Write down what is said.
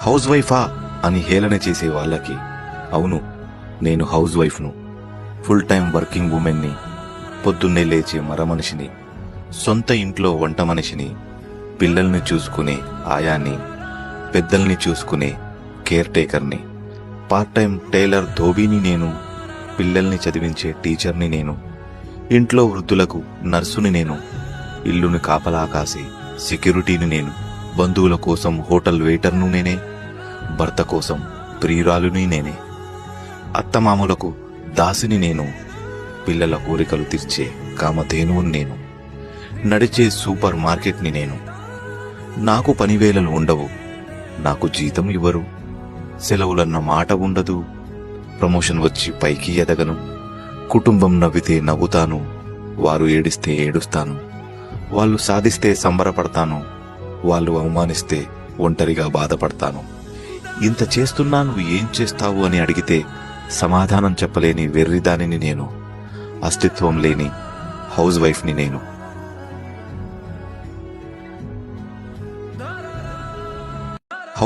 House వైఫా అని హేళన చేసే వాళ్ళకి, అవును, నేను హౌస్ వైఫ్ను. ఫుల్ టైం వర్కింగ్ ఉమెన్ని, పొద్దున్నే లేచే మరమనిషిని, సొంత ఇంట్లో వంట మనిషిని, పిల్లల్ని చూసుకునే ఆయాన్ని, పెద్దల్ని చూసుకునే కేర్ టేకర్ని, పార్ట్ టైం టైలర్ ధోబీని నేను, పిల్లల్ని చదివించే టీచర్ని నేను, ఇంట్లో వృద్ధులకు నర్సుని నేను, ఇల్లుని కాపలా కాసే సెక్యూరిటీని నేను, బంధువుల కోసం హోటల్ వెయిటర్ను నేనే, భర్త కోసం ప్రియురాలుని నేనే, అత్తమామలకు దాసిని నేను, పిల్లల కోరికలు తీర్చే కామధేనువుని నేను, నడిచే సూపర్ మార్కెట్ని నేను. నాకు పనివేళలు ఉండవు, నాకు జీతం ఇవ్వరు, సెలవులన్న మాట ఉండదు, ప్రమోషన్ వచ్చి పైకి ఎదగను, కుటుంబం నవ్వితే నవ్వుతాను, వారు ఏడిస్తే ఏడుస్తాను, వాళ్ళు సాధిస్తే సంబరపడతాను, వాళ్ళు అవమానిస్తే ఒంటరిగా బాధపడతాను. ఇంత చేస్తున్నా నువ్వు ఏం చేస్తావు అని అడిగితే సమాధానం చెప్పలేని వెర్రిదానిని నేను, అస్తిత్వం లేని హౌస్ వైఫ్ని నేను.